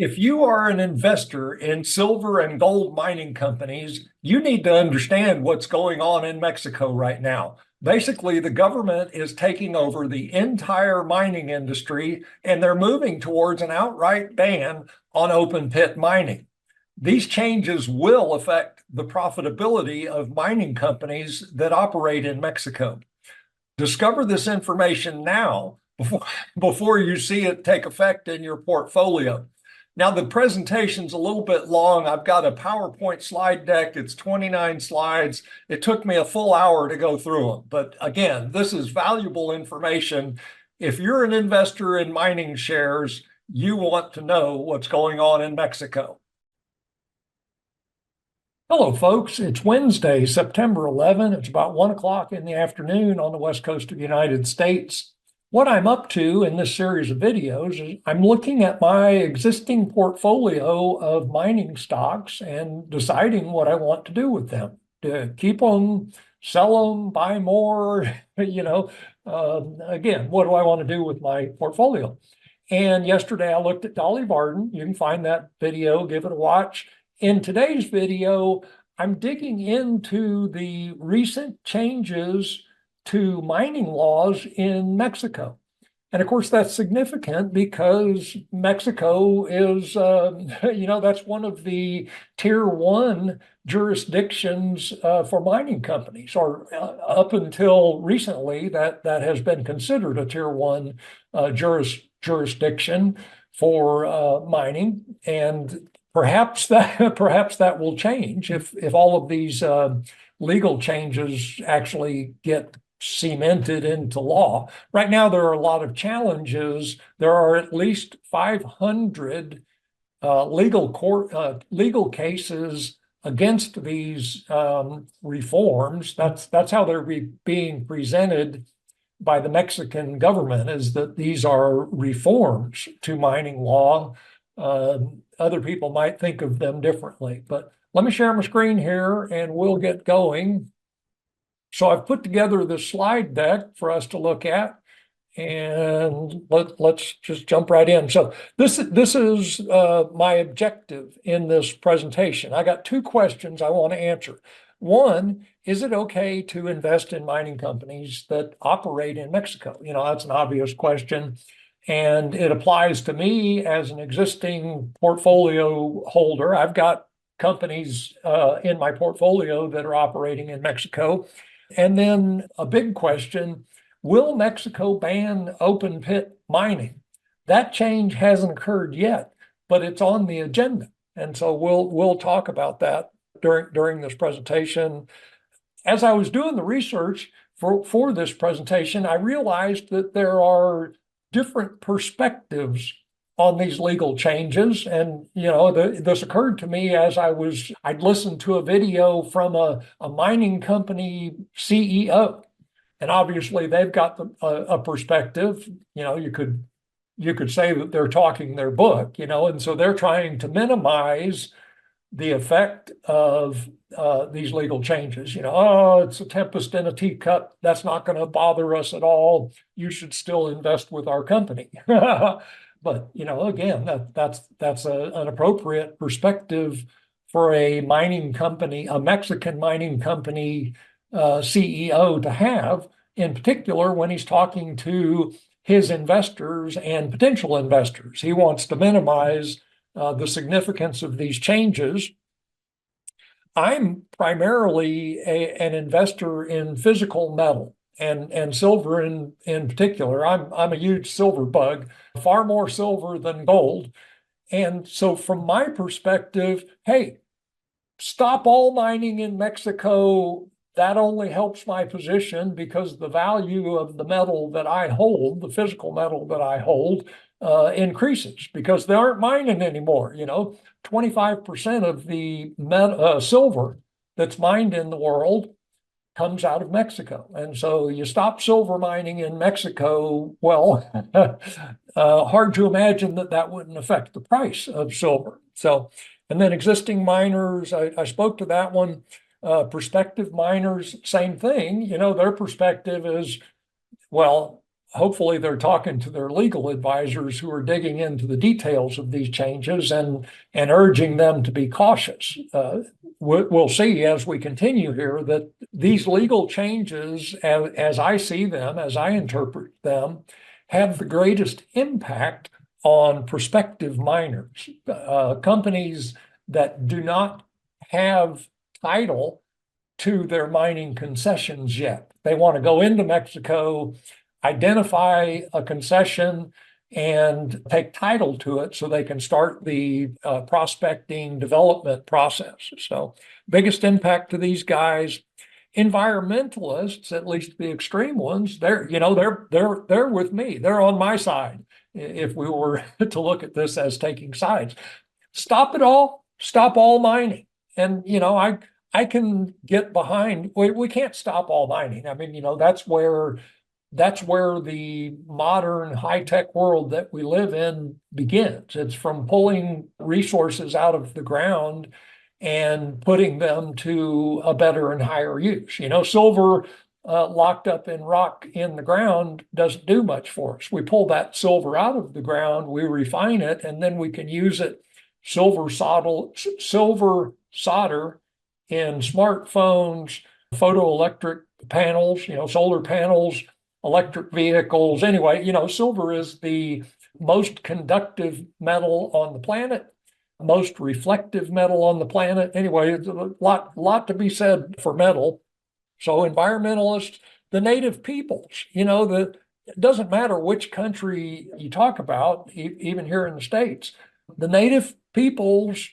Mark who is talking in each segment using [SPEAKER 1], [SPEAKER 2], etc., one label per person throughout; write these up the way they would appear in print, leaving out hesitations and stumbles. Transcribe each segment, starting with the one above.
[SPEAKER 1] If you are an investor in silver and gold mining companies, you need to understand what's going on in Mexico right now. Basically, the government is taking over the entire mining industry, and they're moving towards an outright ban on open pit mining. These changes will affect the profitability of mining companies that operate in Mexico. Discover this information now before you see it take effect in your portfolio. Now, the presentation's a little bit long. I've got a PowerPoint slide deck. It's 29 slides. It took me a full hour to go through them. But again, this is valuable information. If you're an investor in mining shares, you want to know what's going on in Mexico. Hello, folks. It's Wednesday, September 11. It's about 1 o'clock in the afternoon on the west coast of the United States. What I'm up to in this series of videos is I'm looking at my existing portfolio of mining stocks and deciding what I want to do with them. To keep them, sell them, buy more, again, what do I want to do with my portfolio? And yesterday I looked at Dolly Varden. You can find that video, give it a watch. In today's video, I'm digging into the recent changes to mining laws in Mexico. And of course, that's significant because Mexico is, that's one of the tier 1 jurisdictions for mining companies, or up until recently, that has been considered a tier 1 jurisdiction for mining. And perhaps that will change if all of these legal changes actually get cemented into law. Right now, there are a lot of challenges. There are at least 500 legal cases against these reforms. That's how they're being presented by the Mexican government, is that these are reforms to mining law. Other people might think of them differently, but let me share my screen here and we'll get going. So I've put together this slide deck for us to look at, and let's just jump right in. So this is my objective in this presentation. I got 2 questions I want to answer. One, is it okay to invest in mining companies that operate in Mexico? That's an obvious question. And it applies to me as an existing portfolio holder. I've got companies in my portfolio that are operating in Mexico. And then a big question, will Mexico ban open pit mining? That change hasn't occurred yet, but it's on the agenda. And so we'll talk about that during this presentation. As I was doing the research for this presentation, I realized that there are different perspectives on these legal changes. And, this occurred to me as I'd listened to a video from a mining company CEO. And obviously they've got a perspective. You could say that they're talking their book, and so they're trying to minimize the effect of these legal changes. It's a tempest in a teacup. That's not going to bother us at all. You should still invest with our company. But, again, that's an appropriate perspective for a mining company, a Mexican mining company CEO to have, in particular when he's talking to his investors and potential investors. He wants to minimize the significance of these changes. I'm primarily an investor in physical metal and silver in particular. I'm a huge silver bug, far more silver than gold. And so from my perspective, hey, stop all mining in Mexico. That only helps my position because the value of the metal that I hold, the physical metal that I hold, increases because they aren't mining anymore. 25% of the silver that's mined in the world comes out of Mexico. And so you stop silver mining in Mexico, well, hard to imagine that wouldn't affect the price of silver. So, and then existing miners, I spoke to that one. Prospective miners, same thing. Their perspective is, well, hopefully they're talking to their legal advisors who are digging into the details of these changes and urging them to be cautious. We'll see as we continue here that these legal changes, as I see them, as I interpret them, have the greatest impact on prospective miners, companies that do not have title to their mining concessions yet. They want to go into Mexico, identify a concession, and take title to it so they can start the prospecting development process. So biggest impact to these guys. Environmentalists, at least the extreme ones, they're with me. They're on my side if we were to look at this as taking sides. Stop it all, stop all mining. And I can get behind, we can't stop all mining. I mean, that's where the modern high-tech world that we live in begins. It's from pulling resources out of the ground and putting them to a better and higher use. Silver locked up in rock in the ground doesn't do much for us. We pull that silver out of the ground, we refine it, and then we can use it, silver solder in smartphones, photoelectric panels, solar panels, electric vehicles. Anyway, silver is the most conductive metal on the planet, most reflective metal on the planet. Anyway, it's a lot to be said for metal. So environmentalists, the native peoples, it doesn't matter which country you talk about, even here in the States, the native peoples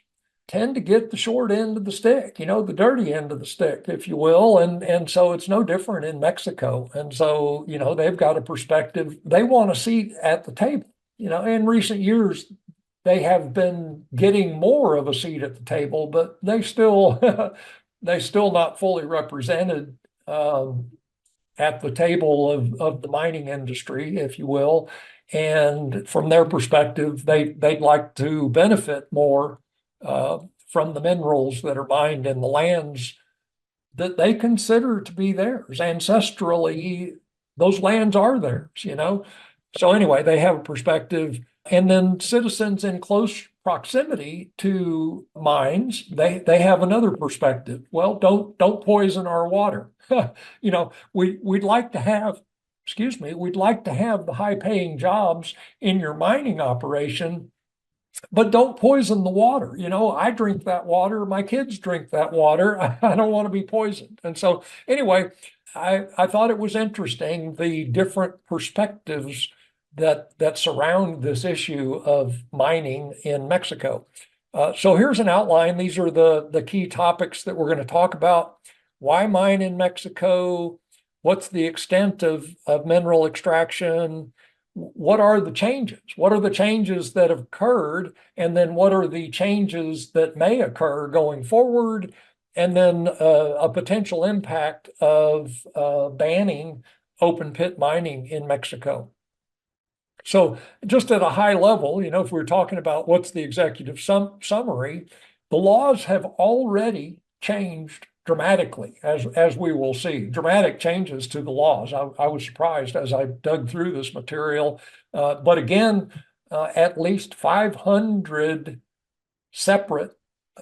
[SPEAKER 1] tend to get the short end of the stick, the dirty end of the stick, if you will. And so it's no different in Mexico. And so, they've got a perspective. They want a seat at the table. In recent years, they have been getting more of a seat at the table, but they still not fully represented at the table of the mining industry, if you will. And from their perspective, they'd like to benefit more from the minerals that are mined in the lands that they consider to be theirs. Ancestrally, those lands are theirs, So anyway, they have a perspective. And then citizens in close proximity to mines, they have another perspective. Well, don't poison our water. We'd like to have the high-paying jobs in your mining operation, but don't poison the water. I drink that water, my kids drink that water. I don't want to be poisoned. And so anyway, I thought it was interesting, the different perspectives that surround this issue of mining in Mexico. So here's an outline. These are the key topics that we're going to talk about. Why mine in Mexico? What's the extent of mineral extraction? What are the changes? What are the changes that have occurred? And then what are the changes that may occur going forward? And then a potential impact of banning open pit mining in Mexico. So just at a high level, if we're talking about what's the executive summary, the laws have already changed dramatically, as we will see, dramatic changes to the laws. I was surprised as I dug through this material. But again, at least 500 separate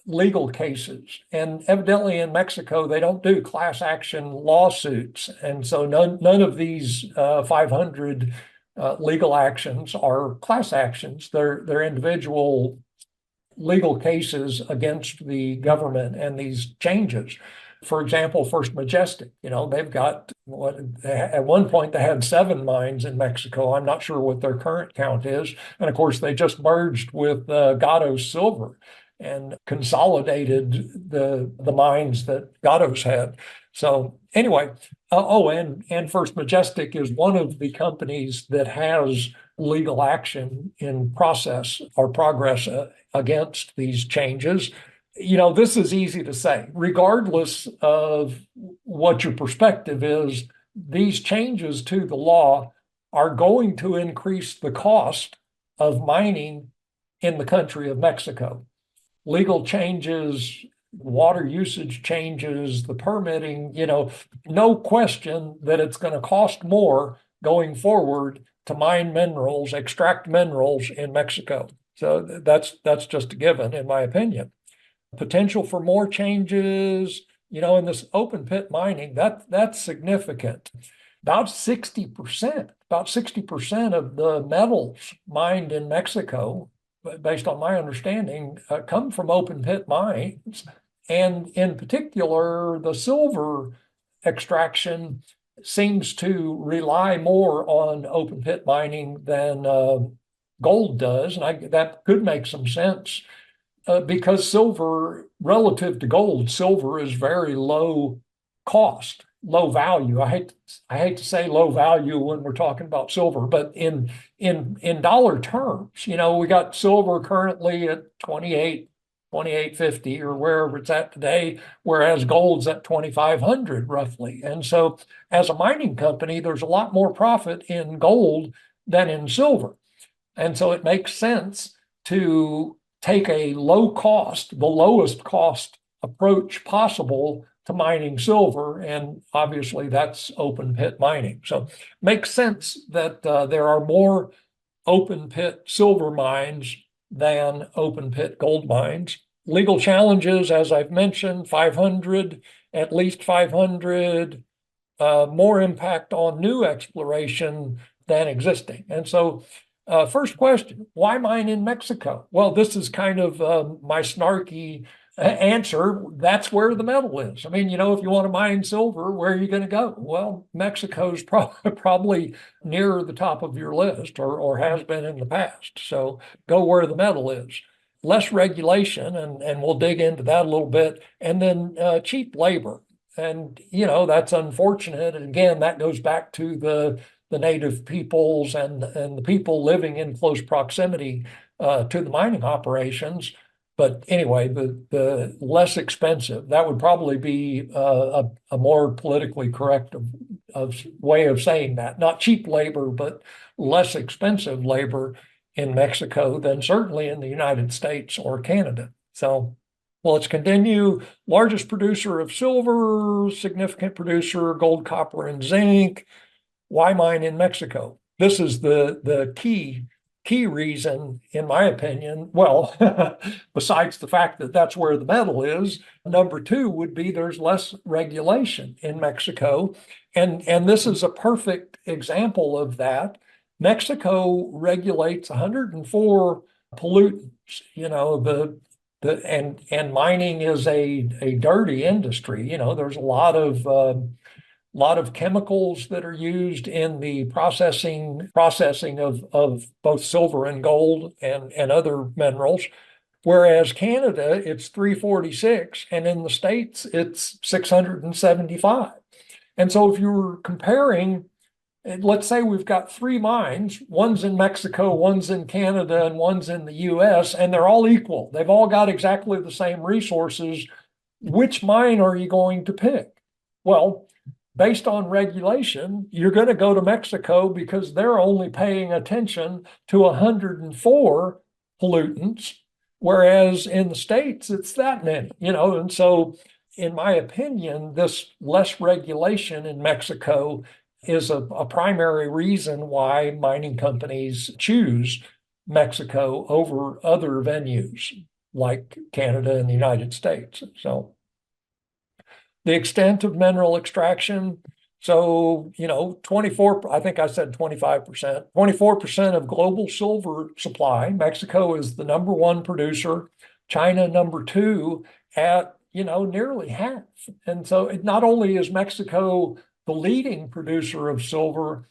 [SPEAKER 1] legal cases. And evidently in Mexico, they don't do class action lawsuits. And so none of these 500 legal actions are class actions. They're individual legal cases against the government and these changes. For example, First Majestic, they've got at one point they had 7 mines in Mexico. I'm not sure what their current count is. And of course, they just merged with Gatos Silver and consolidated the mines that Gatos had. So anyway, and First Majestic is one of the companies that has legal action in process or progress against these changes. This is easy to say. Regardless of what your perspective is, these changes to the law are going to increase the cost of mining in the country of Mexico. Legal changes, water usage changes, the permitting, no question that it's going to cost more going forward to mine minerals, extract minerals in Mexico. So that's just a given, in my opinion. Potential for more changes, in this open pit mining, that's significant. About 60% of the metals mined in Mexico, based on my understanding, come from open pit mines. And in particular, the silver extraction seems to rely more on open pit mining than gold does. And that could make some sense because silver, relative to gold, silver is very low cost, low value. I hate to say low value when we're talking about silver, but in dollar terms, we got silver currently at 2850 or wherever it's at today, whereas gold's at 2500 roughly. And so as a mining company, there's a lot more profit in gold than in silver. And so it makes sense to take a low cost, the lowest cost approach possible to mining silver. And obviously that's open pit mining. So it makes sense that there are more open pit silver mines than open pit gold mines. Legal challenges, as I've mentioned, 500, at least 500, more impact on new exploration than existing. And so first question, why mine in Mexico? Well, this is kind of my snarky answer. That's where the metal is. I mean, if you want to mine silver, where are you going to go? Well, Mexico's probably near the top of your list or has been in the past. So go where the metal is. Less regulation, and we'll dig into that a little bit, and then cheap labor. And, that's unfortunate. And again, that goes back to the native peoples and the people living in close proximity to the mining operations. But anyway, the less expensive, that would probably be a more politically correct way of saying that. Not cheap labor, but less expensive labor in Mexico than certainly in the United States or Canada. So, well, let's continue. Largest producer of silver, significant producer, gold, copper, and zinc. Why mine in Mexico? This is the key reason, in my opinion. Well, besides the fact that that's where the metal is, number two would be there's less regulation in Mexico. And this is a perfect example of that. Mexico regulates 104 pollutants, and mining is a dirty industry. There's a lot of chemicals that are used in the processing of both silver and gold and other minerals. Whereas Canada, it's 346, and in the States, it's 675. And so if you were comparing, let's say we've got three mines, one's in Mexico, one's in Canada, and one's in the US, and they're all equal. They've all got exactly the same resources. Which mine are you going to pick? Well, based on regulation, you're going to go to Mexico because they're only paying attention to 104 pollutants, whereas in the States, it's that many, and so in my opinion, this less regulation in Mexico is a primary reason why mining companies choose Mexico over other venues like Canada and the United States. So the extent of mineral extraction. So, 24, I think I said 25%, 24% of global silver supply. Mexico is the number one producer, China number two at, nearly half. And so not only is Mexico the leading producer of silver,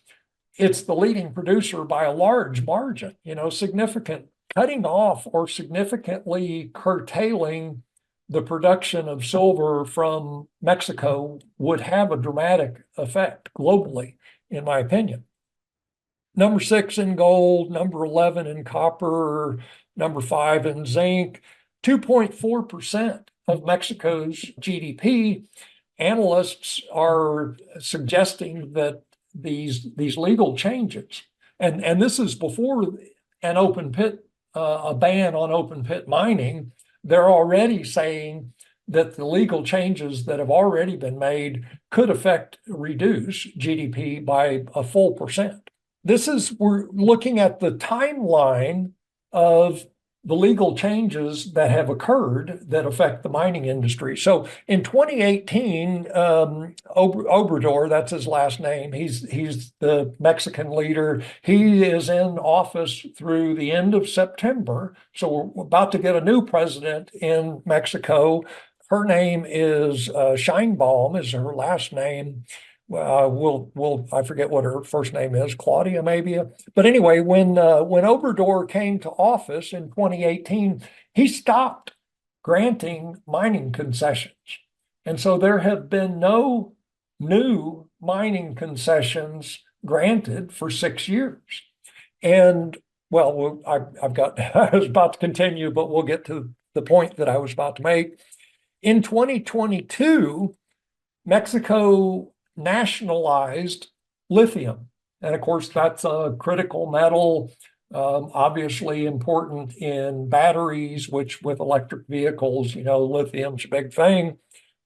[SPEAKER 1] it's the leading producer by a large margin, significant cutting off or significantly curtailing the production of silver from Mexico would have a dramatic effect globally, in my opinion. Number 6 in gold, number 11 in copper, number 5 in zinc, 2.4% of Mexico's GDP. Analysts are suggesting that these legal changes, and this is before an open pit, a ban on open pit mining, they're already saying that the legal changes that have already been made could reduce GDP by a full percent. We're looking at the timeline of the legal changes that have occurred that affect the mining industry. So in 2018, Obrador, that's his last name, he's the Mexican leader. He is in office through the end of September. So we're about to get a new president in Mexico. Her name is Scheinbaum, is her last name. I forget what her first name is, Claudia maybe. But anyway, when Obrador came to office in 2018, he stopped granting mining concessions. And so there have been no new mining concessions granted for 6 years. And well, I was about to continue, but we'll get to the point that I was about to make. In 2022, Mexico nationalized lithium. And of course, that's a critical metal, obviously important in batteries, which with electric vehicles, lithium's a big thing.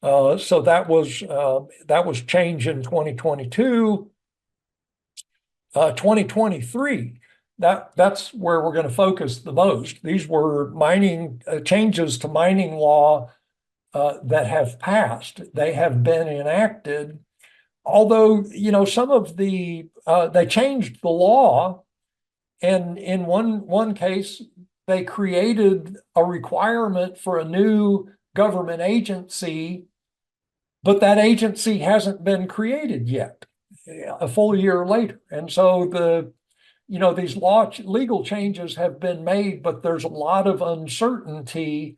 [SPEAKER 1] So that was changed in 2022. 2023, that's where we're going to focus the most. These were mining changes to mining law that have passed. They have been enacted. Although, some of they changed the law, and in one case, they created a requirement for a new government agency, but that agency hasn't been created yet, a full year later. And so these legal changes have been made, but there's a lot of uncertainty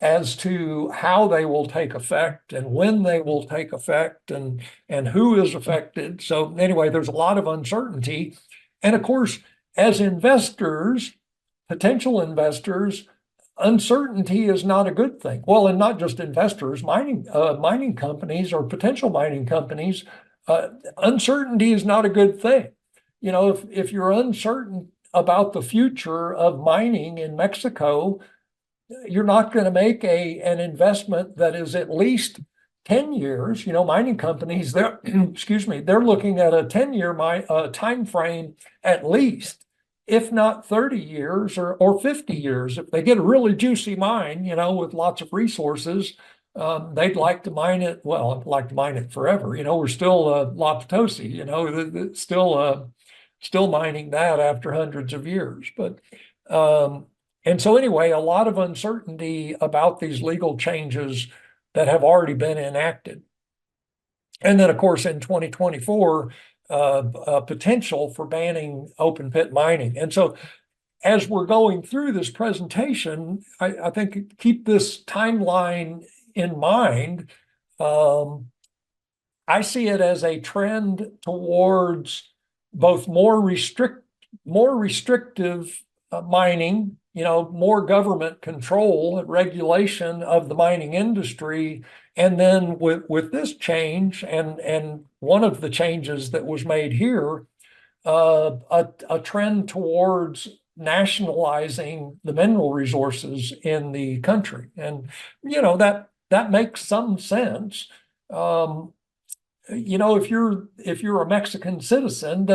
[SPEAKER 1] as to how they will take effect and when they will take effect and who is affected. So anyway, there's a lot of uncertainty. And of course, as investors, potential investors, uncertainty is not a good thing. Well, and not just investors, mining companies or potential mining companies, uncertainty is not a good thing. If you're uncertain about the future of mining in Mexico, you're not going to make an investment that is at least 10 years. Mining companies, they're looking at a 10-year time frame at least, if not 30 years or 50 years. If they get a really juicy mine, with lots of resources, they'd like to mine it. Well, I'd like to mine it forever. We're still La Potosi, still mining that after hundreds of years. But and so anyway, a lot of uncertainty about these legal changes that have already been enacted. And then, of course, in 2024, potential for banning open pit mining. And so as we're going through this presentation, I think keep this timeline in mind. I see it as a trend towards both more restrictive mining, more government control and regulation of the mining industry. And then with this change, and one of the changes that was made here, a trend towards nationalizing the mineral resources in the country. And, that makes some sense. If you're a Mexican citizen,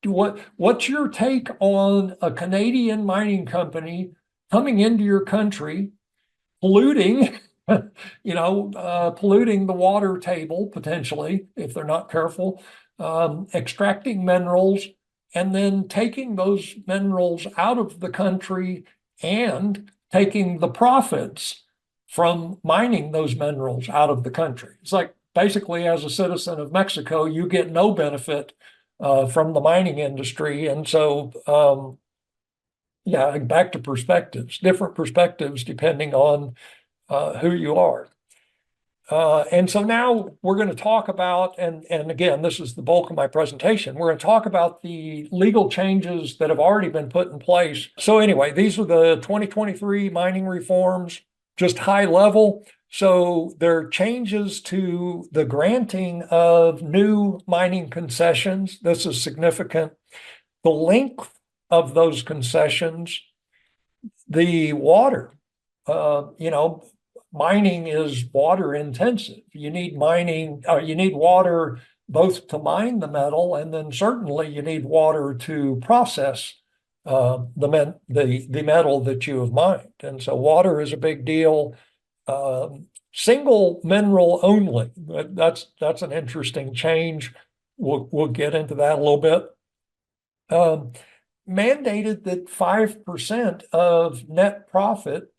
[SPEAKER 1] what's your take on a Canadian mining company coming into your country, polluting, polluting the water table potentially if they're not careful, extracting minerals, and then taking those minerals out of the country and taking the profits from mining those minerals out of the country? It's like, basically, as a citizen of Mexico, you get no benefit from the mining industry. And so, back to perspectives, different perspectives depending on who you are. And so now we're going to talk about, and again, this is the bulk of my presentation, we're going to talk about the legal changes that have already been put in place. So anyway, these are the 2023 mining reforms, just high level. So there are changes to the granting of new mining concessions. This is significant. The length of those concessions, the water, mining is water intensive. You need you need water both to mine the metal, and then certainly you need water to process the metal that you have mined. And so water is a big deal. Single mineral only. That's an interesting change. We'll get into that a little bit. Mandated that 5% of net profit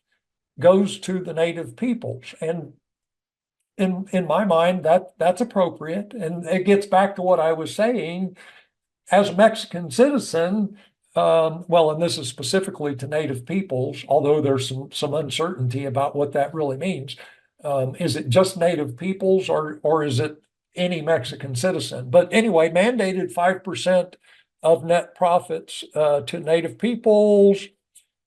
[SPEAKER 1] goes to the native peoples. And in my mind, that's appropriate. And it gets back to what I was saying. As a Mexican citizen, well, and this is specifically to native peoples, although there's some uncertainty about what that really means. Is it just native peoples, or is it any Mexican citizen? But anyway, mandated 5% of net profits to native peoples.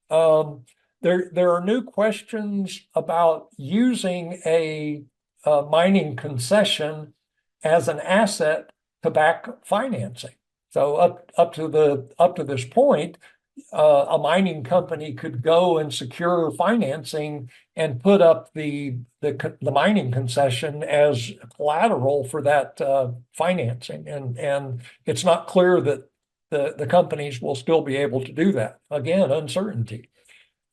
[SPEAKER 1] There are new questions about using a mining concession as an asset to back financing. So up to this point, a mining company could go and secure financing and put up the mining concession as collateral for that financing, and it's not clear that the companies will still be able to do that. Again, uncertainty.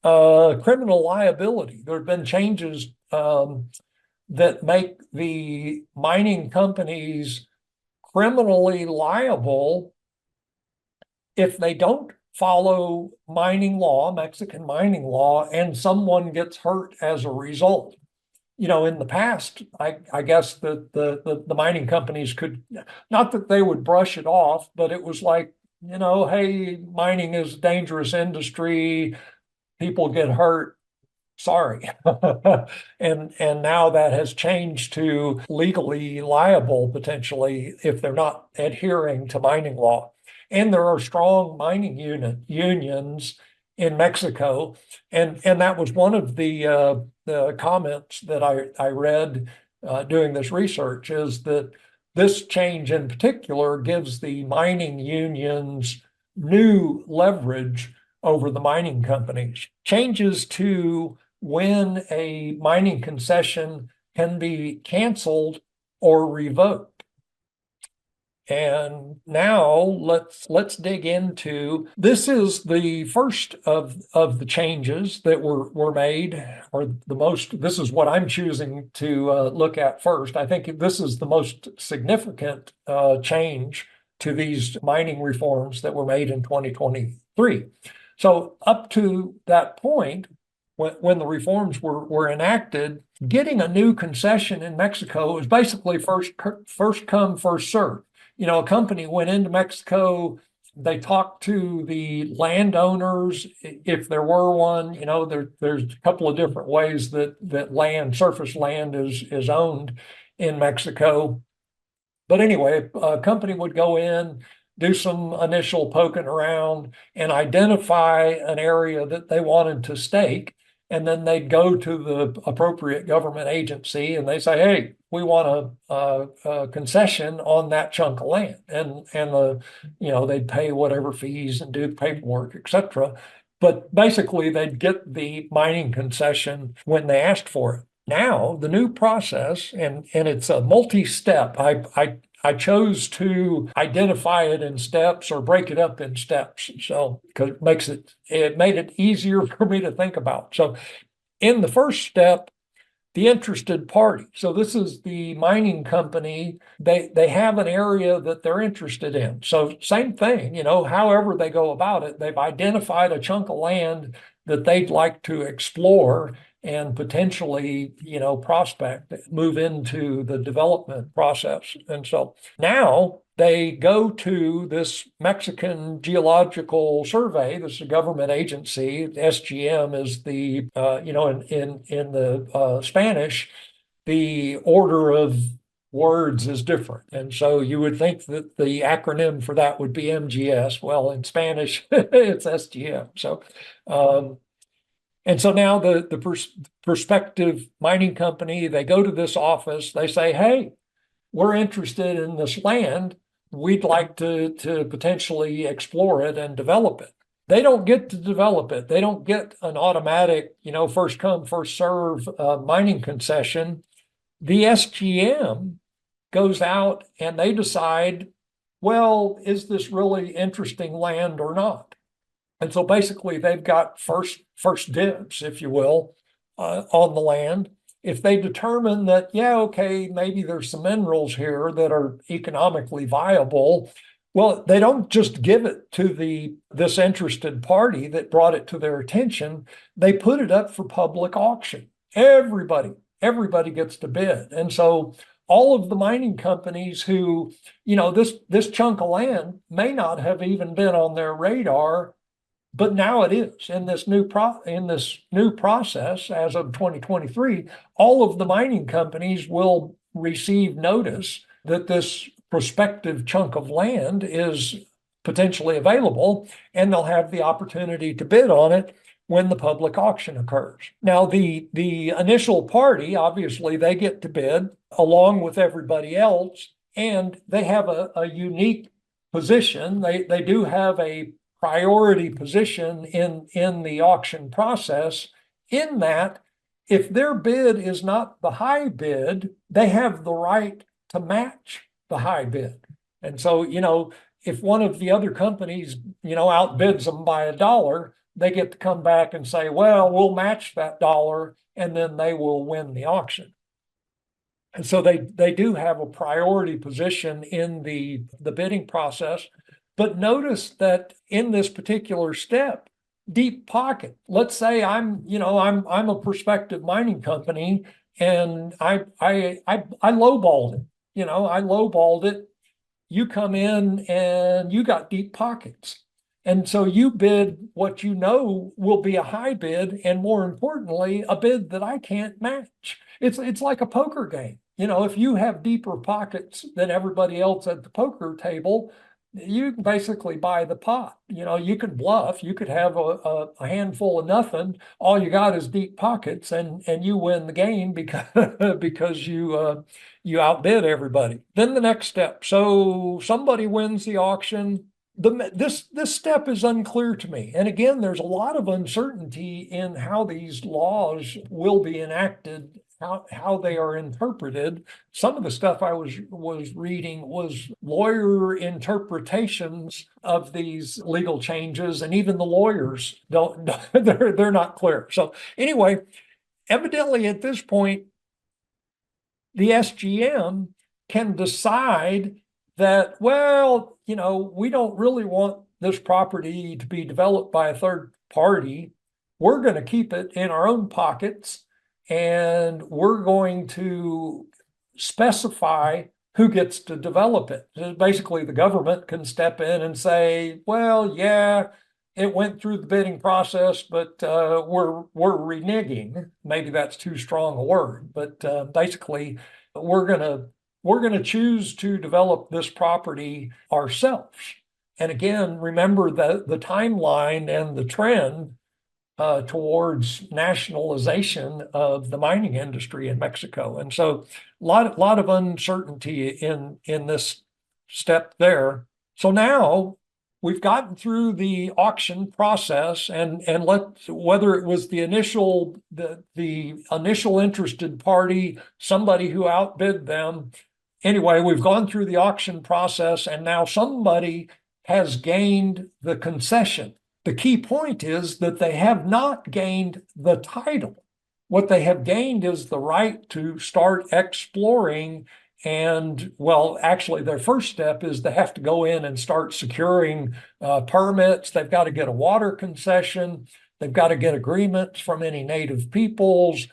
[SPEAKER 1] Criminal liability. There have been changes that make the mining companies criminally liable if they don't follow mining law, Mexican mining law, and someone gets hurt as a result. You know, in the past, I guess that the mining companies could, not that they would brush it off, but it was like, you know, hey, mining is a dangerous industry, people get hurt, sorry. And now that has changed to legally liable potentially if they're not adhering to mining law. And there are strong mining unions in Mexico, and that was one of the comments that I read doing this research, is that this change in particular gives the mining unions new leverage over the mining companies. Changes to when a mining concession can be canceled or revoked. And now let's dig into, this is the first of the changes that were made, or the most, this is what I'm choosing to look at first. I think this is the most significant change to these mining reforms that were made in 2023. So up to that point, when the reforms were enacted, getting a new concession in Mexico is basically first come, first served. You know, a company went into Mexico, they talked to the landowners, if there were one. You know, there's a couple of different ways that surface land is owned in Mexico. But anyway, a company would go in, do some initial poking around, and identify an area that they wanted to stake. And then they'd go to the appropriate government agency and they say, hey, we want a concession on that chunk of land. And they'd pay whatever fees and do the paperwork, et cetera. But basically, they'd get the mining concession when they asked for it. Now, the new process, and it's a multi-step. I chose to identify it in steps or break it up in steps. So, because it made it easier for me to think about. So in the first step, the interested party. So this is the mining company. They have an area that they're interested in. So same thing, you know, however they go about it, they've identified a chunk of land that they'd like to explore and potentially, you know, prospect, move into the development process. And so now they go to this Mexican Geological Survey. This is a government agency. SGM is the, in the Spanish, the order of words is different. And so you would think that the acronym for that would be MGS. Well, in Spanish, it's SGM. So, and so now the prospective mining company, they go to this office, they say, hey, we're interested in this land. We'd like to potentially explore it and develop it. they don't get to develop it. They don't get an automatic, first come, first serve mining concession. The SGM goes out and they decide, well, is this really interesting land or not? And so basically they've got first dibs, if you will, on the land. If they determine that, yeah, okay, maybe there's some minerals here that are economically viable, well, they don't just give it to this interested party that brought it to their attention. They put it up for public auction. Everybody gets to bid. And so all of the mining companies who, this chunk of land may not have even been on their radar, but now it is in this new process as of 2023. All of the mining companies will receive notice that this prospective chunk of land is potentially available, and they'll have the opportunity to bid on it when the public auction occurs. Now, the initial party, obviously, they get to bid along with everybody else, and they have a unique position. They do have a priority position in the auction process, in that if their bid is not the high bid, they have the right to match the high bid. And so, if one of the other companies, outbids them by $1, they get to come back and say, well, we'll match that $1, and then they will win the auction. And so they do have a priority position in the bidding process. But notice that in this particular step, deep pocket, let's say I'm a prospective mining company, and I lowballed it. I lowballed it. You come in and you got deep pockets. And so you bid what will be a high bid, and more importantly, a bid that I can't match. It's like a poker game. If you have deeper pockets than everybody else at the poker table, you can basically buy the pot. You could bluff. You could have a handful of nothing. All you got is deep pockets, and you win the game because you outbid everybody. Then the next step. So somebody wins the auction. This step is unclear to me. And again, there's a lot of uncertainty in how these laws will be enacted, how they are interpreted. Some of the stuff I was reading was lawyer interpretations of these legal changes, and even the lawyers they're not clear. So anyway, evidently at this point, the SGM can decide that, well, we don't really want this property to be developed by a third party. We're going to keep it in our own pockets, and we're going to specify who gets to develop it. So basically, the government can step in and say, well, yeah, it went through the bidding process, but we're reneging. Maybe that's too strong a word, but basically, we're going to choose to develop this property ourselves. And again, remember the timeline and the trend towards nationalization of the mining industry in Mexico. And so a lot of uncertainty in this step there. So now we've gotten through the auction process, and whether it was the initial interested party, somebody who outbid them. Anyway, we've gone through the auction process, and now somebody has gained the concession. The key point is that they have not gained the title. What they have gained is the right to start exploring. And, well, actually, their first step is they have to go in and start securing permits. They've got to get a water concession. They've got to get agreements from any native peoples.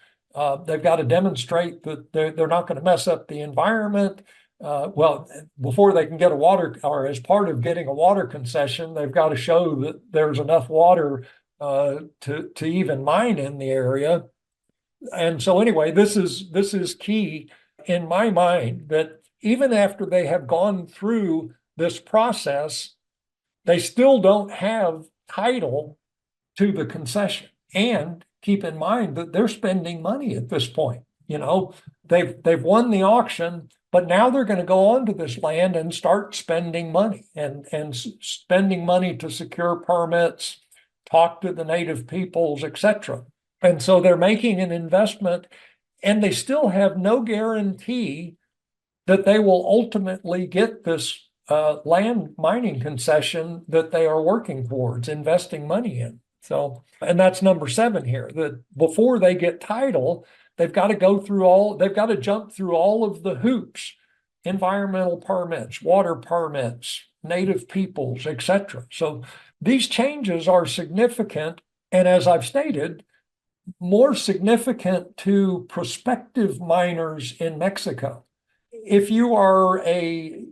[SPEAKER 1] They've got to demonstrate that they're not going to mess up the environment. Well, before they can get a water, or as part of getting a water concession, they've got to show that there's enough water to even mine in the area. And so anyway, this is key in my mind, that even after they have gone through this process, they still don't have title to the concession. And keep in mind that they're spending money at this point. They've won the auction, but now they're going to go onto this land and start spending money and spending money to secure permits, talk to the native peoples, etc. And so they're making an investment, and they still have no guarantee that they will ultimately get this land mining concession that they are working towards investing money in. So, and that's number 7 here, that before they get title, they've got to jump through all of the hoops, environmental permits, water permits, native peoples, etc. So these changes are significant. And as I've stated, more significant to prospective miners in Mexico. If you are a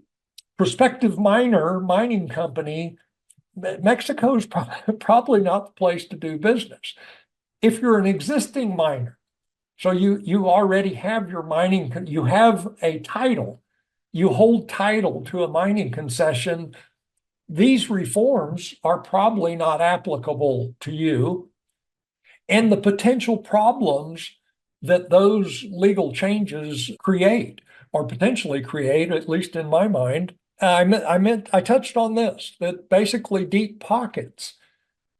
[SPEAKER 1] prospective mining company, Mexico is probably not the place to do business. If you're an existing miner, so you already have your mining, you have a title, you hold title to a mining concession, these reforms are probably not applicable to you. And the potential problems that those legal changes create, or potentially create, at least in my mind, I touched on this, that basically deep pockets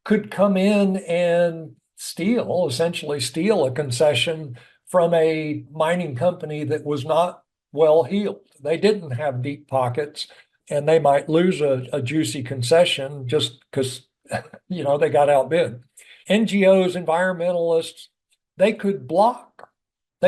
[SPEAKER 1] could come in and essentially steal a concession from a mining company that was not well heeled. They didn't have deep pockets, and they might lose a juicy concession just because they got outbid. NGOs, environmentalists, they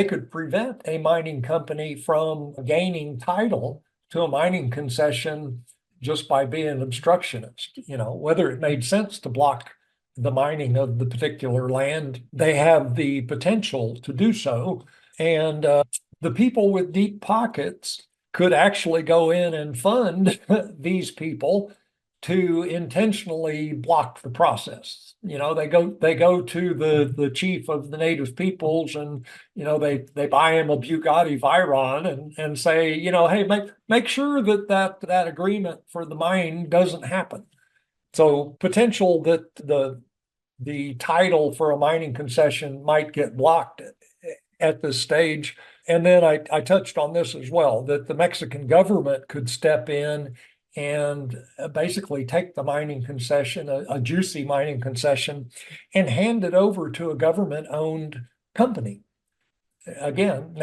[SPEAKER 1] could prevent a mining company from gaining title to a mining concession just by being an obstructionist. Whether it made sense to block the mining of the particular land, they have the potential to do so. And the people with deep pockets could actually go in and fund these people to intentionally block the process. They go to the chief of the native peoples, and they buy him a Bugatti Veyron and say, hey, make sure that agreement for the mine doesn't happen. So potential that the title for a mining concession might get blocked at this stage. And then I touched on this as well, that the Mexican government could step in and basically take the mining concession, a juicy mining concession, and hand it over to a government-owned company. Again,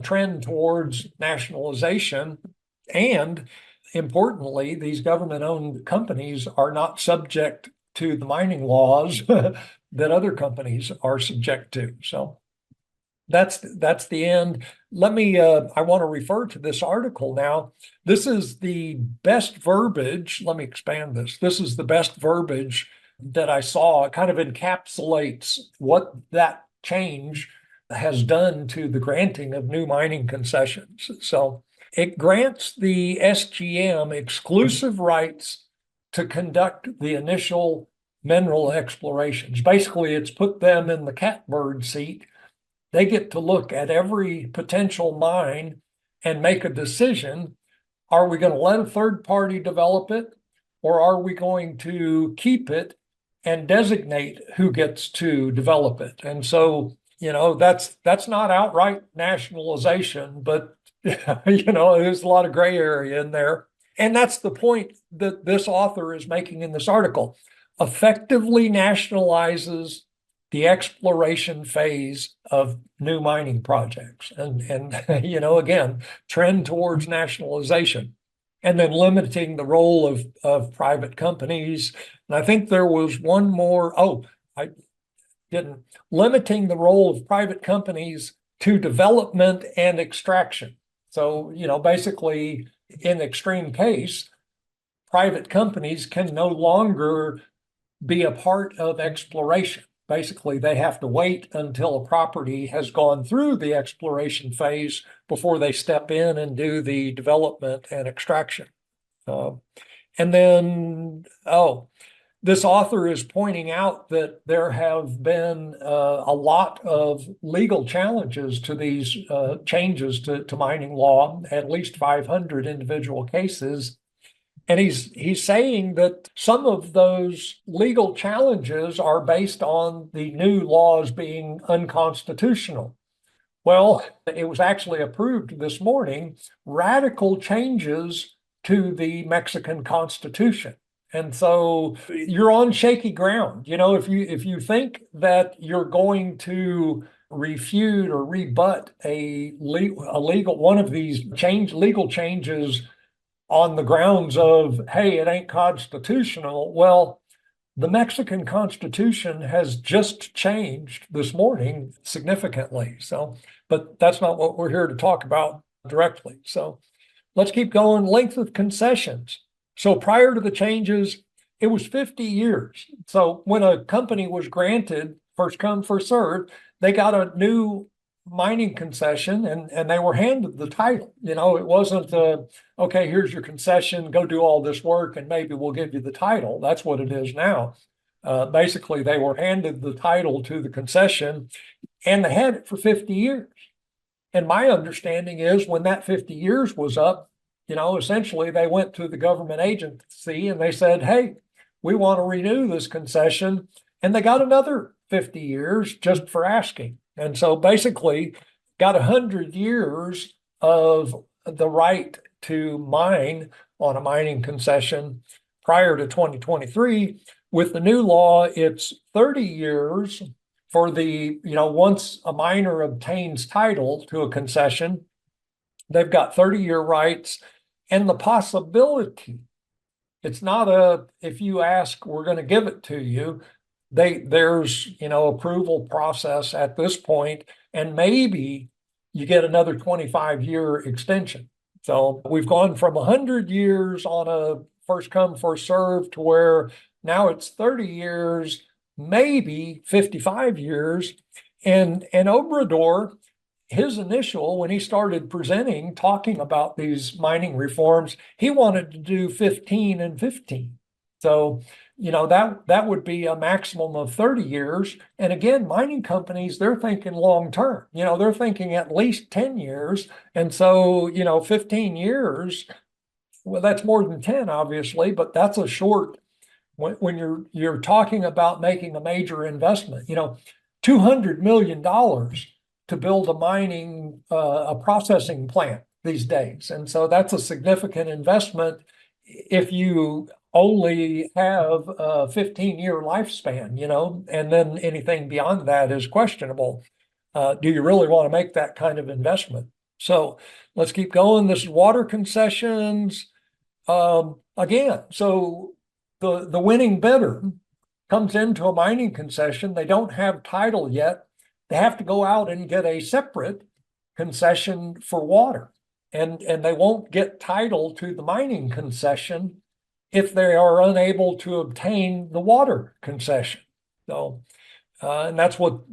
[SPEAKER 1] trend towards nationalization. And importantly, these government-owned companies are not subject to the mining laws that other companies are subject to. So that's the end. I want to refer to this article now. This is the best verbiage. Let me expand this. This is the best verbiage that I saw. It kind of encapsulates what that change has done to the granting of new mining concessions. So it grants the SGM exclusive rights to conduct the initial mineral explorations. Basically, it's put them in the catbird seat. They get to look at every potential mine and make a decision. Are we going to let a third party develop it, or are we going to keep it and designate who gets to develop it? And so, that's not outright nationalization, but there's a lot of gray area in there. And that's the point that this author is making in this article. Effectively nationalizes the exploration phase of new mining projects. And again, trend towards nationalization, and then limiting the role of private companies. And I think there was one more, limiting the role of private companies to development and extraction. So, basically, in extreme case, private companies can no longer be a part of exploration. Basically, they have to wait until a property has gone through the exploration phase before they step in and do the development and extraction. And then, this author is pointing out that there have been a lot of legal challenges to these changes to mining law, at least 500 individual cases. And he's saying that some of those legal challenges are based on the new laws being unconstitutional. Well, it was actually approved this morning, radical changes to the Mexican Constitution. And so you're on shaky ground. If you think that you're going to refute or rebut a legal one of these legal changes on the grounds of, hey, it ain't constitutional. Well, the Mexican Constitution has just changed this morning significantly. So, but that's not what we're here to talk about directly. So let's keep going. Length of concessions. So prior to the changes, it was 50 years. So when a company was granted first come, first served, they got a new mining concession and they were handed the title. It wasn't, okay, here's your concession, go do all this work and maybe we'll give you the title. That's what it is now. Basically, they were handed the title to the concession and they had it for 50 years. And my understanding is when that 50 years was up, essentially they went to the government agency and they said, hey, we want to renew this concession. And they got another 50 years just for asking. And so basically got 100 years of the right to mine on a mining concession prior to 2023. With the new law, it's 30 years for once a miner obtains title to a concession, they've got 30-year rights and the possibility. It's not if you ask, we're going to give it to you. There's approval process at this point, and maybe you get another 25-year extension. So we've gone from 100 years on a first come, first serve to where now it's 30 years, maybe 55 years. And Obrador, his initial, when he started presenting, talking about these mining reforms, he wanted to do 15 and 15. So, that would be a maximum of 30 years. And again, mining companies, they're thinking long term. They're thinking at least 10 years. And so, 15 years, well, that's more than 10, obviously, but that's a short. When you're talking about making a major investment, $200 million to build a processing plant these days. And so that's a significant investment if you only have a 15-year lifespan, and then anything beyond that is questionable. Do you really want to make that kind of investment? So let's keep going. This is water concessions. Again, so the winning bidder comes into a mining concession. They don't have title yet. They have to go out and get a separate concession for water. And they won't get title to the mining concession if they are unable to obtain the water concession. So, and that's what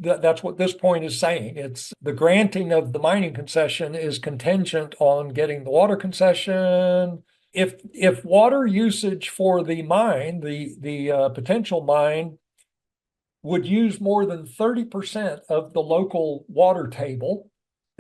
[SPEAKER 1] this point is saying. It's the granting of the mining concession is contingent on getting the water concession. If water usage for the mine, the potential mine, would use more than 30% of the local water table,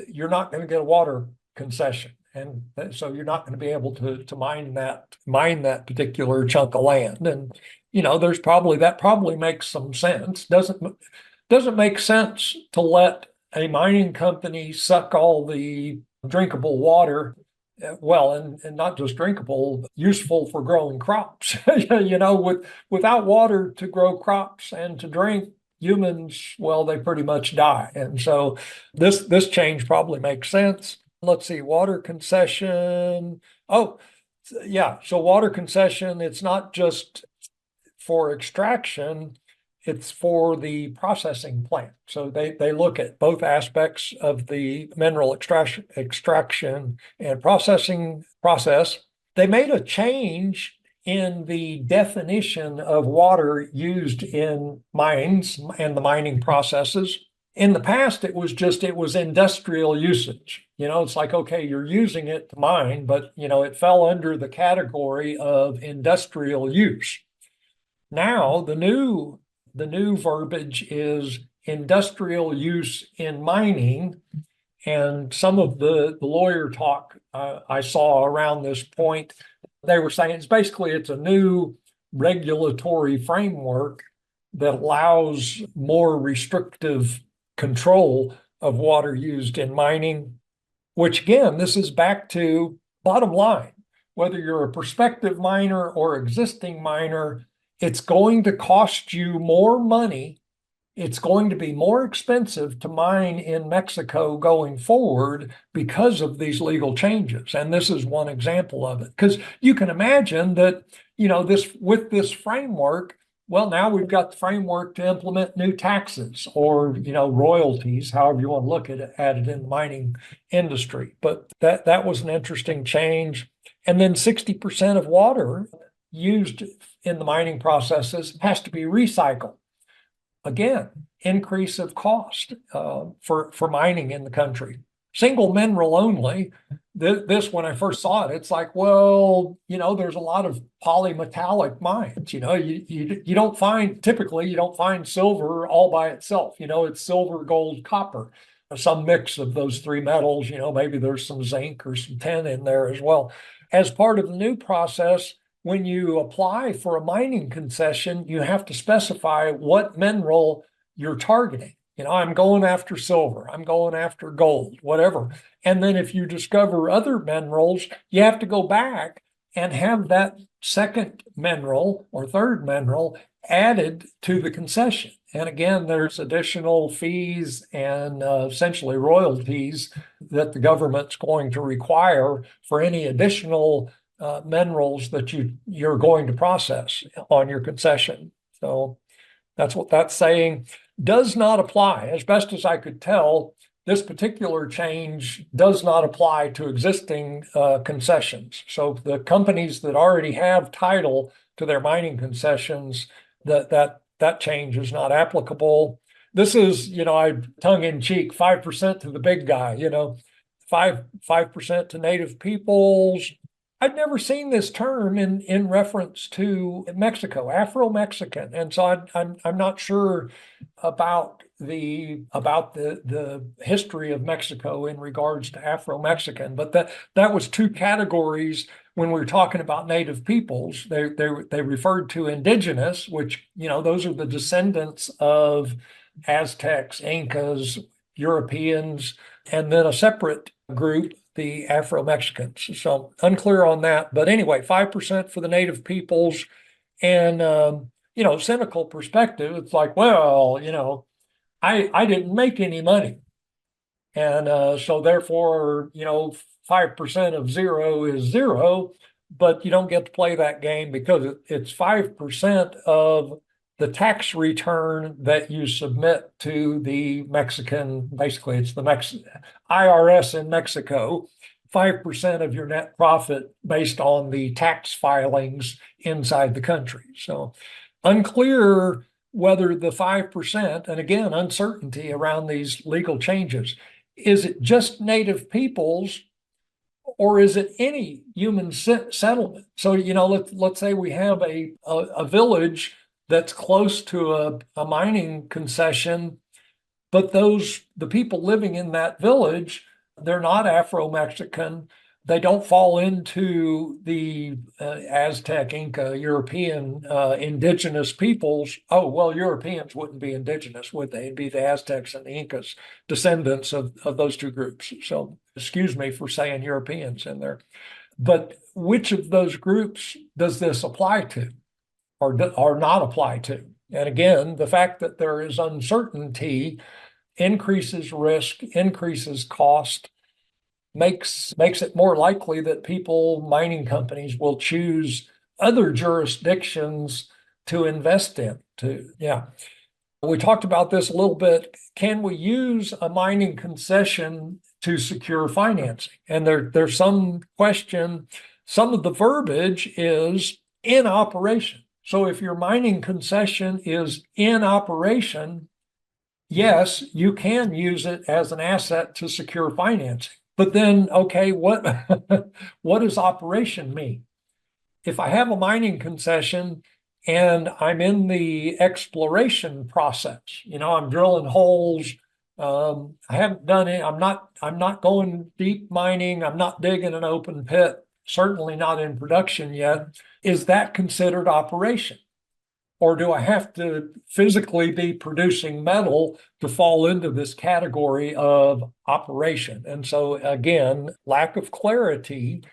[SPEAKER 1] you're not going to get a water concession. And so you're not going to be able to mine that particular chunk of land. And, that probably makes some sense. Doesn't make sense to let a mining company suck all the drinkable water, well, and not just drinkable, useful for growing crops. Without water to grow crops and to drink, humans, well, they pretty much die. And so this change probably makes sense. Let's see, water concession. Oh, yeah. So water concession, it's not just for extraction, it's for the processing plant. So they look at both aspects of the mineral extraction and processing process. They made a change in the definition of water used in mines and the mining processes. In the past, it was industrial usage. It's like, okay, you're using it to mine, but, it fell under the category of industrial use. Now, the new verbiage is industrial use in mining. And some of the lawyer talk I saw around this point, they were saying it's a new regulatory framework that allows more restrictive control of water used in mining, which again, this is back to bottom line. whether you're a prospective miner or existing miner, it's going to cost you more money. It's going to be more expensive to mine in Mexico going forward because of these legal changes. And this is one example of it. Because you can imagine that, this with this framework, well, now we've got the framework to implement new taxes or, royalties, however you want to look at it in the mining industry. But that was an interesting change. And then 60% of water used in the mining processes has to be recycled. Again, increase of cost for mining in the country. Single mineral only. This, when I first saw it, it's like, well, there's a lot of polymetallic mines. You don't find, typically, you don't find silver all by itself. It's silver, gold, copper, some mix of those three metals. Maybe there's some zinc or some tin in there as well. As part of the new process, when you apply for a mining concession, you have to specify what mineral you're targeting. I'm going after silver, I'm going after gold, whatever. And then if you discover other minerals, you have to go back and have that second mineral or third mineral added to the concession. And again, there's additional fees and essentially royalties that the government's going to require for any additional minerals that you're going to process on your concession. So that's what that's saying. Does not apply, as best as I could tell. This particular change does not apply to existing concessions. So the companies that already have title to their mining concessions, that change is not applicable. This is, I tongue in cheek, 5% to the big guy, 5% to native peoples. I've never seen this term in reference to Mexico, Afro-Mexican, and so I'm not sure about the history of Mexico in regards to Afro-Mexican, but that was two categories when we were talking about native peoples. They referred to indigenous, which those are the descendants of Aztecs, Incas, Europeans, and then a separate group, the Afro-Mexicans. So unclear on that. But anyway, 5% for the native peoples. And, cynical perspective, it's like, well, I didn't make any money. And so therefore, 5% of zero is zero, but you don't get to play that game because it's 5% of the tax return that you submit to the Mexican, basically it's the IRS in Mexico, 5% of your net profit based on the tax filings inside the country. So unclear whether the 5%, and again, uncertainty around these legal changes, is it just native peoples or is it any human settlement? So, let's say we have a village that's close to a mining concession, but the people living in that village, they're not Afro-Mexican. They don't fall into the Aztec, Inca, European indigenous peoples. Oh, well, Europeans wouldn't be indigenous, would they? It'd be the Aztecs and the Incas, descendants of those two groups. So excuse me for saying Europeans in there. But which of those groups does this apply to? Or not apply to. And again, the fact that there is uncertainty increases risk, increases cost, makes it more likely that mining companies will choose other jurisdictions to invest in. We talked about this a little bit. Can we use a mining concession to secure financing? And there's some question. Some of the verbiage is in operation. So if your mining concession is in operation, yes, you can use it as an asset to secure financing. But then, okay, what does operation mean? If I have a mining concession and I'm in the exploration process, I'm drilling holes, I haven't done it. I'm not going deep mining. I'm not digging an open pit. Certainly not in production yet. Is that considered operation? Or do I have to physically be producing metal to fall into this category of operation? And so again, lack of clarity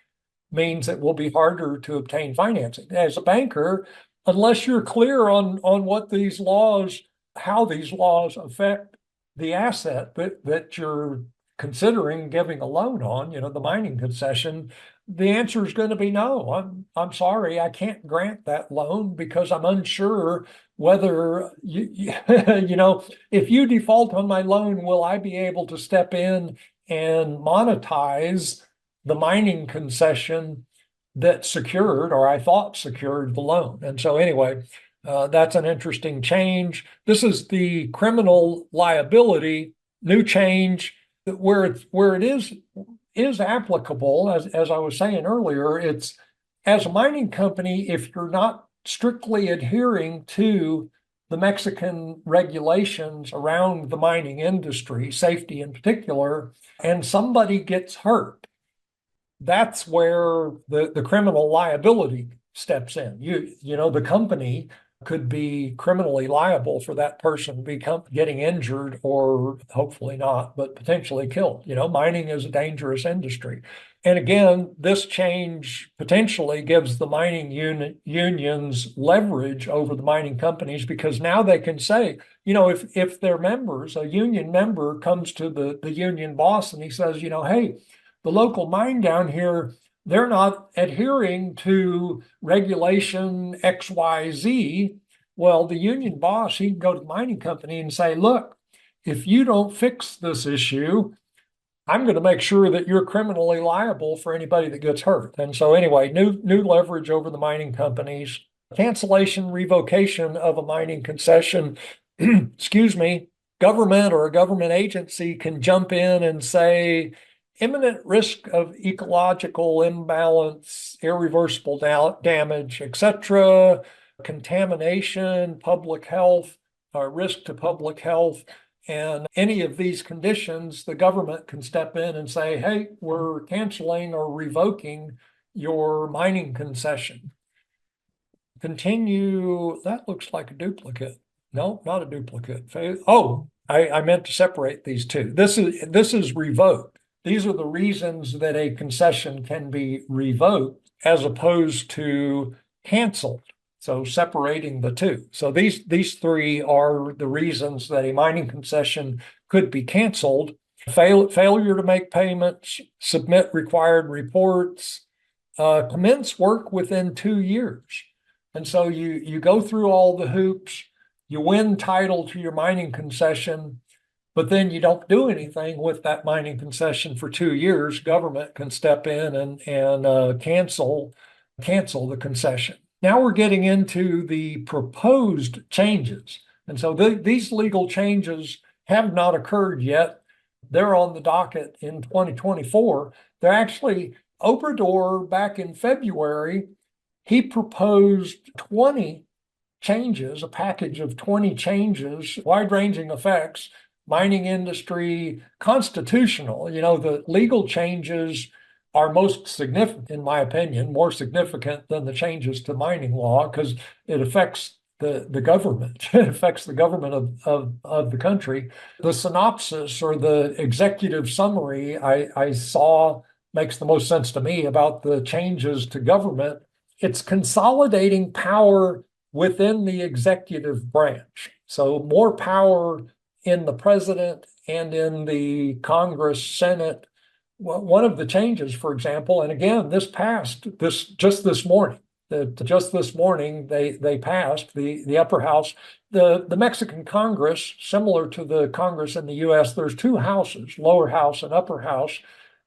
[SPEAKER 1] means it will be harder to obtain financing. As a banker, unless you're clear on what these laws, how these laws affect the asset that you're considering giving a loan on, the mining concession, the answer is going to be no. I'm sorry, I can't grant that loan because I'm unsure whether if you default on my loan, will I be able to step in and monetize the mining concession that secured, or I thought secured, the loan? And so anyway, that's an interesting change. This is the criminal liability new change where it is applicable, as I was saying earlier. It's, as a mining company, if you're not strictly adhering to the Mexican regulations around the mining industry, safety in particular, and somebody gets hurt, that's where the criminal liability steps in. The company could be criminally liable for that person getting injured, or hopefully not, but potentially killed. Mining is a dangerous industry. And again, this change potentially gives the mining unions leverage over the mining companies, because now they can say, if their members, a union member comes to the union boss and he says, hey, the local mine down here, they're not adhering to regulation XYZ. Well, the union boss, he can go to the mining company and say, look, if you don't fix this issue, I'm going to make sure that you're criminally liable for anybody that gets hurt. And so anyway, new leverage over the mining companies. Cancellation, revocation of a mining concession, excuse me, government or a government agency can jump in and say, imminent risk of ecological imbalance, irreversible damage, etc., contamination, public health, risk to public health, and any of these conditions, the government can step in and say, hey, we're canceling or revoking your mining concession. Continue, that looks like a duplicate. No, not a duplicate. Oh, I meant to separate these two. This is revoked. These are the reasons that a concession can be revoked as opposed to canceled. So separating the two. So these three are the reasons that a mining concession could be canceled: failure to make payments, submit required reports, commence work within 2 years. And so you go through all the hoops, you win title to your mining concession, but then you don't do anything with that mining concession for 2 years. Government can step in and cancel the concession. Now we're getting into the proposed changes. And so these legal changes have not occurred yet. They're on the docket in 2024. They're actually, Obrador back in February, he proposed 20 changes, a package of 20 changes, wide-ranging effects, mining industry, constitutional. The legal changes are most significant, in my opinion, more significant than the changes to mining law, because it affects the government. It affects the government of the country. The synopsis, or the executive summary I saw, makes the most sense to me about the changes to government. It's consolidating power within the executive branch. So more power in the president and in the Congress, Senate. One of the changes, for example, and again, this passed just this morning. Just this morning, they passed the upper house. The Mexican Congress, similar to the Congress in the U.S., there's two houses, lower house and upper house.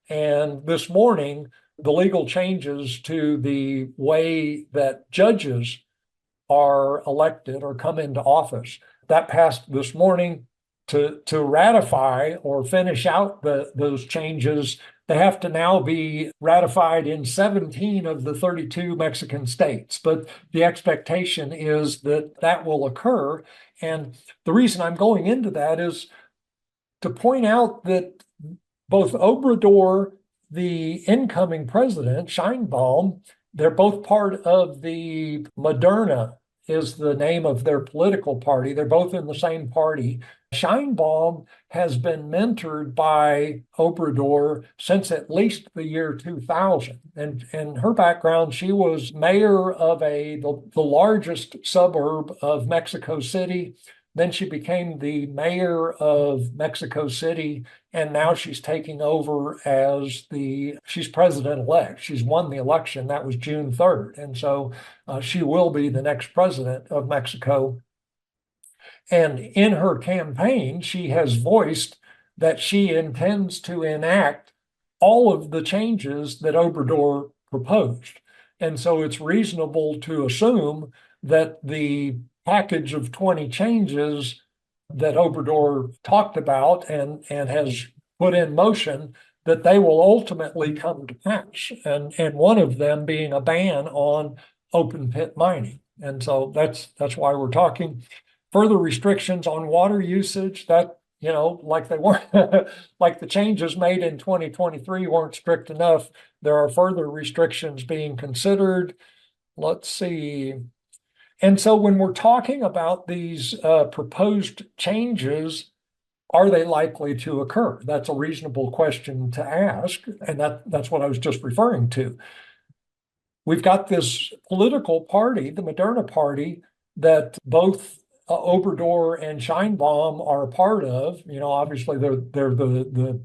[SPEAKER 1] And this morning, the legal changes to the way that judges are elected or come into office, that passed this morning. To ratify or finish out those changes, they have to now be ratified in 17 of the 32 Mexican states. But the expectation is that will occur. And the reason I'm going into that is to point out that both Obrador, the incoming president, Sheinbaum, they're both part of the Moderna is the name of their political party. They're both in the same party. Scheinbaum has been mentored by Obrador since at least the year 2000. And her background, she was mayor of the largest suburb of Mexico City. Then she became the mayor of Mexico City, and now she's taking over as she's president-elect. She's won the election. That was June 3rd. And so she will be the next president of Mexico. And in her campaign, she has voiced that she intends to enact all of the changes that Obrador proposed. And so it's reasonable to assume that the package of 20 changes that Obrador talked about and has put in motion, that they will ultimately come to pass. And one of them being a ban on open pit mining. And so that's why we're talking. Further restrictions on water usage, that, like they weren't, like the changes made in 2023 weren't strict enough. There are further restrictions being considered. Let's see. And so when we're talking about these proposed changes, are they likely to occur? That's a reasonable question to ask. And that's what I was just referring to. We've got this political party, the Moderna Party, that both Obrador and Scheinbaum are a part of. Obviously they're the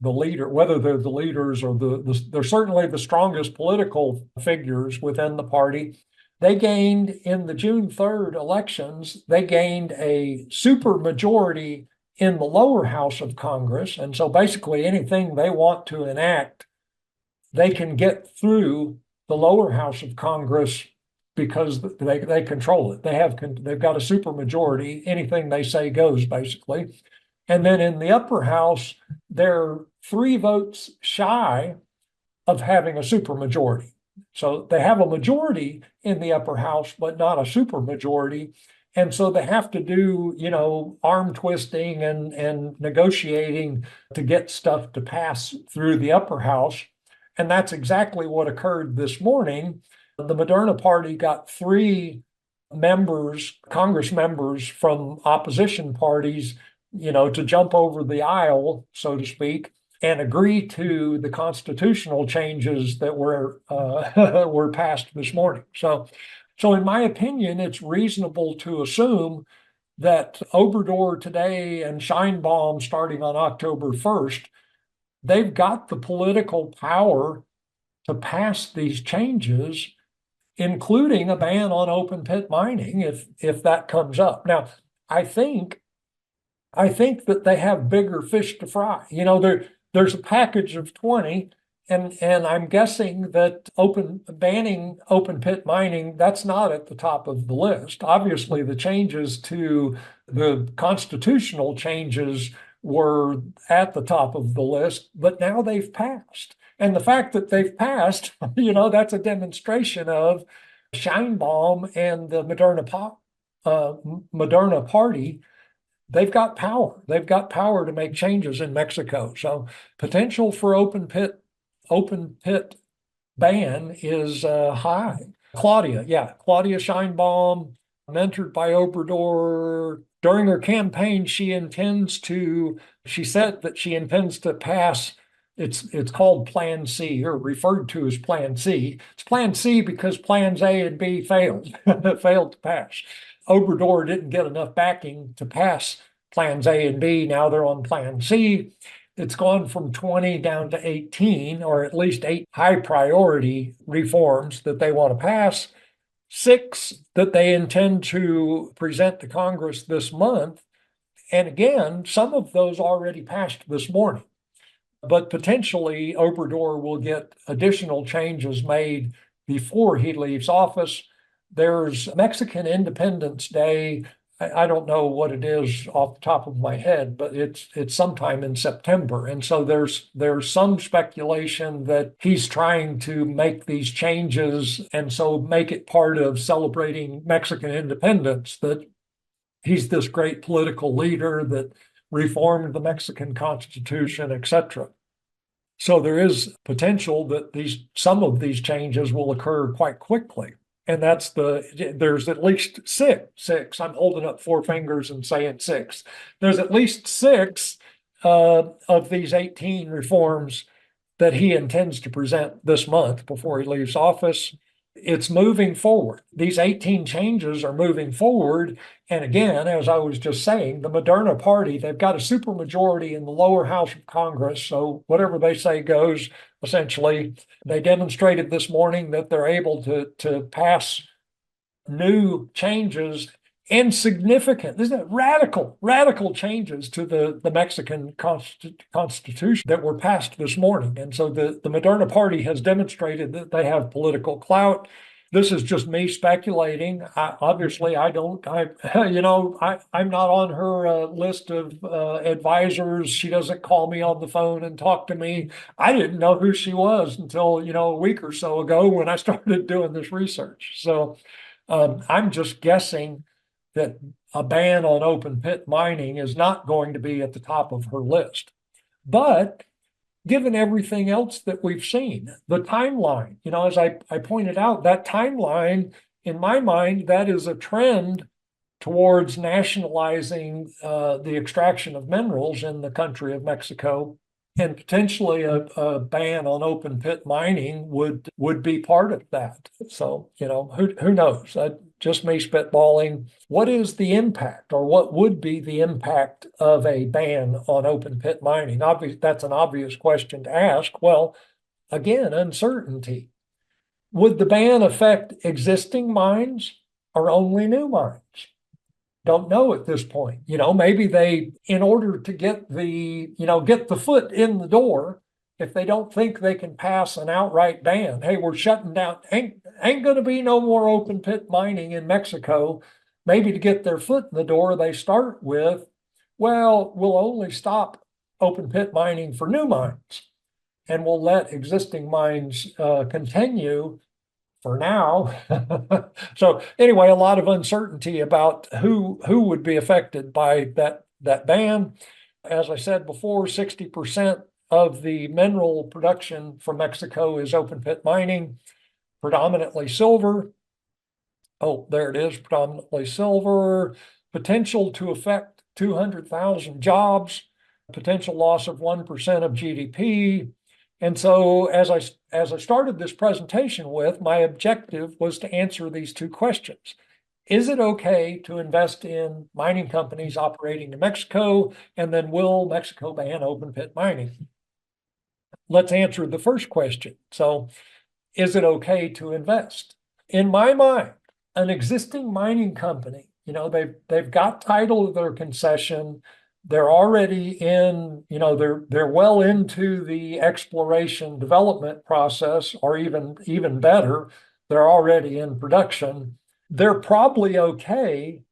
[SPEAKER 1] leader, whether they're the leaders or they're certainly the strongest political figures within the party. They gained in the June 3rd elections, they gained a super majority in the lower house of Congress. And so basically anything they want to enact, they can get through the lower house of Congress because they control it. They've got a super majority. Anything they say goes, basically. And then in the upper house, they're 3 votes shy of having a super majority. So they have a majority in the upper house, but not a super majority. And so they have to do, arm twisting and negotiating to get stuff to pass through the upper house. And that's exactly what occurred this morning. The Moderna Party got 3 members, Congress members from opposition parties, to jump over the aisle, so to speak, and agree to the constitutional changes that were passed this morning. So in my opinion, it's reasonable to assume that Obrador today and Scheinbaum starting on October 1st, they've got the political power to pass these changes, including a ban on open pit mining if that comes up. Now, I think that they have bigger fish to fry. There's a package of 20, and I'm guessing that banning open pit mining, that's not at the top of the list. Obviously, the changes to the constitutional changes were at the top of the list, but now they've passed. And the fact that they've passed, that's a demonstration of Scheinbaum and the Moderna Party. They've got power. They've got power to make changes in Mexico. So potential for open pit ban is high. Claudia Scheinbaum, mentored by Obrador. During her campaign, she said that she intends to pass, it's called Plan C, or referred to as Plan C. It's Plan C because Plans A and B failed to pass. Obrador didn't get enough backing to pass Plans A and B. Now they're on Plan C. It's gone from 20 down to 18, or at least 8 high priority reforms that they want to pass. 6 that they intend to present to Congress this month. And again, some of those already passed this morning. But potentially Obrador will get additional changes made before he leaves office. There's Mexican Independence Day. I don't know what it is off the top of my head, but it's sometime in September. And so there's some speculation that he's trying to make these changes and so make it part of celebrating Mexican independence, that he's this great political leader that reformed the Mexican Constitution, etc. So there is potential that some of these changes will occur quite quickly. And there's at least six. I'm holding up four fingers and saying six. There's at least six of these 18 reforms that he intends to present this month before he leaves office. It's moving forward. These 18 changes are moving forward. And again, as I was just saying, the Moderna Party, they've got a supermajority in the lower house of Congress. So whatever they say goes, essentially. They demonstrated this morning that they're able to pass new changes and significant, this is radical changes to the Mexican constitution that were passed this morning. And so the Moderna Party has demonstrated that they have political clout. This is just me speculating. Obviously, I'm not on her list of advisors. She doesn't call me on the phone and talk to me. I didn't know who she was until, a week or so ago when I started doing this research. So I'm just guessing that a ban on open pit mining is not going to be at the top of her list. But given everything else that we've seen, the timeline, as I pointed out, that timeline, in my mind, that is a trend towards nationalizing the extraction of minerals in the country of Mexico. And potentially a ban on open pit mining would be part of that. So, who knows? Just me spitballing. What is the impact, or what would be the impact of a ban on open pit mining? That's an obvious question to ask. Well, again, uncertainty. Would the ban affect existing mines or only new mines? Don't know at this point. Maybe they, in order to get the foot in the door, if they don't think they can pass an outright ban, hey, we're shutting down, ain't going to be no more open pit mining in Mexico. Maybe to get their foot in the door, they start with, well, we'll only stop open pit mining for new mines, and we'll let existing mines continue for now. So anyway, a lot of uncertainty about who would be affected by that ban. As I said before, 60% of the mineral production from Mexico is open pit mining, predominantly silver. Oh, there it is, predominantly silver. Potential to affect 200,000 jobs, potential loss of 1% of GDP. And so as I started this presentation with, my objective was to answer these two questions. Is it okay to invest in mining companies operating in Mexico? And then will Mexico ban open pit mining? Let's answer the first question. So is it okay to invest? In my mind, an existing mining company, they've got title of their concession. They're already in, they're well into the exploration development process, or even better, they're already in production. They're probably okay,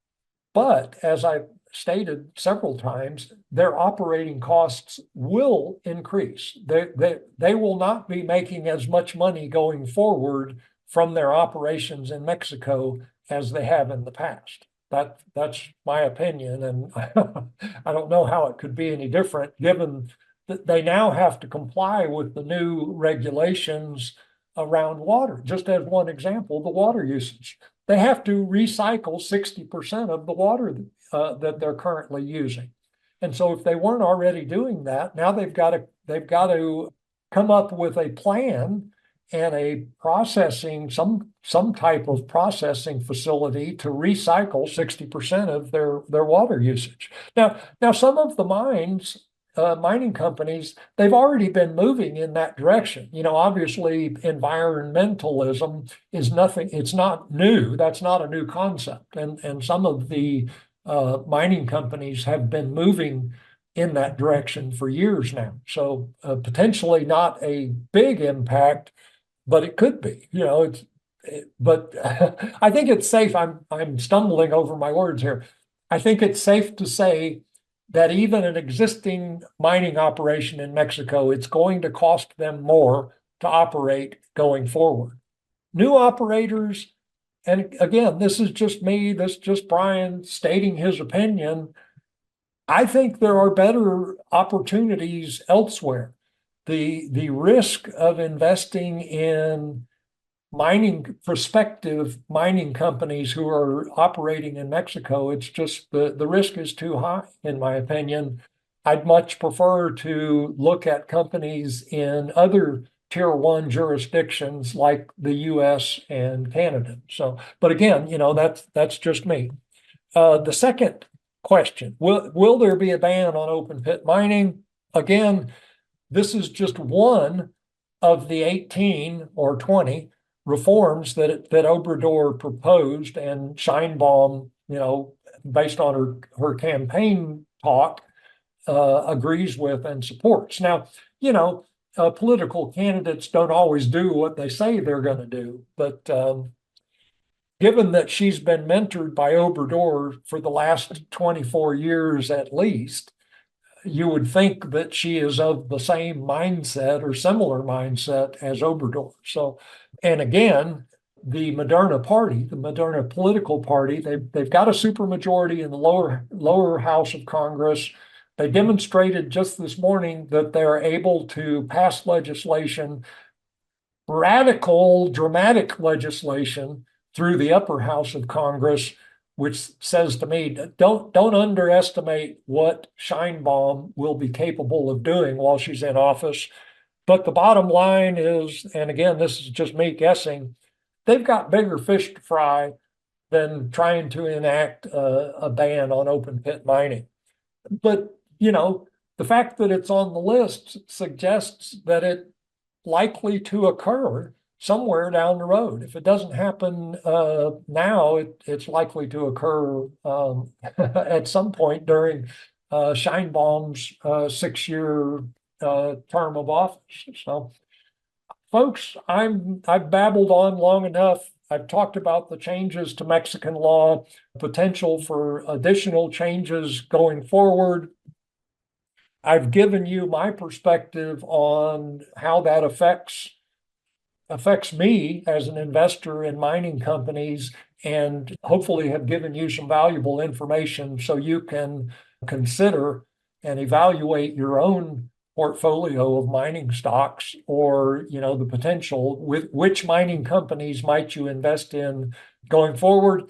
[SPEAKER 1] but as I stated several times, their operating costs will increase. They will not be making as much money going forward from their operations in Mexico as they have in the past. That's my opinion, and I don't know how it could be any different, given that they now have to comply with the new regulations around water. Just as one example, the water usage. They have to recycle 60% of the water that they're currently using. And so if they weren't already doing that, now they've got to come up with a plan and a processing, some type of processing facility to recycle 60% of their water usage. Now some of the mining companies, they've already been moving in that direction. Obviously environmentalism is nothing, it's not new. That's not a new concept. And some of the mining companies have been moving in that direction for years now. So potentially not a big impact, but it could be, but I think it's safe. I'm stumbling over my words here. I think it's safe to say that even an existing mining operation in Mexico, it's going to cost them more to operate going forward. New operators, and again, this is just me, this is just Brian stating his opinion. I think there are better opportunities elsewhere. The risk of investing in prospective mining companies who are operating in Mexico. It's just the risk is too high, in my opinion. I'd much prefer to look at companies in other tier one jurisdictions like the US and Canada. So, but again, that's just me. The second question, will there be a ban on open pit mining? Again, this is just one of the 18 or 20 reforms that Obrador proposed, and Sheinbaum, based on her campaign talk, agrees with and supports. Now, political candidates don't always do what they say they're going to do, but given that she's been mentored by Obrador for the last 24 years at least, you would think that she is of the same mindset or similar mindset as Obrador. So, and again, the Moderna party, the Moderna political party, they've got a supermajority in the lower house of Congress. They demonstrated just this morning that they're able to pass legislation, radical, dramatic legislation through the upper house of Congress, which says to me, don't underestimate what Sheinbaum will be capable of doing while she's in office. But the bottom line is, and again, this is just me guessing, they've got bigger fish to fry than trying to enact a ban on open pit mining. But, the fact that it's on the list suggests that it's likely to occur somewhere down the road. If it doesn't happen now, it's likely to occur at some point during Sheinbaum's 6-year term of office. So, folks, I've babbled on long enough. I've talked about the changes to Mexican law, potential for additional changes going forward. I've given you my perspective on how that affects me as an investor in mining companies, and hopefully have given you some valuable information so you can consider and evaluate your own portfolio of mining stocks, or the potential with which mining companies might you invest in going forward.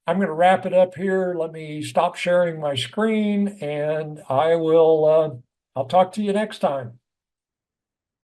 [SPEAKER 1] I'm going to wrap it up here. Let me stop sharing my screen, and I'll talk to you next time.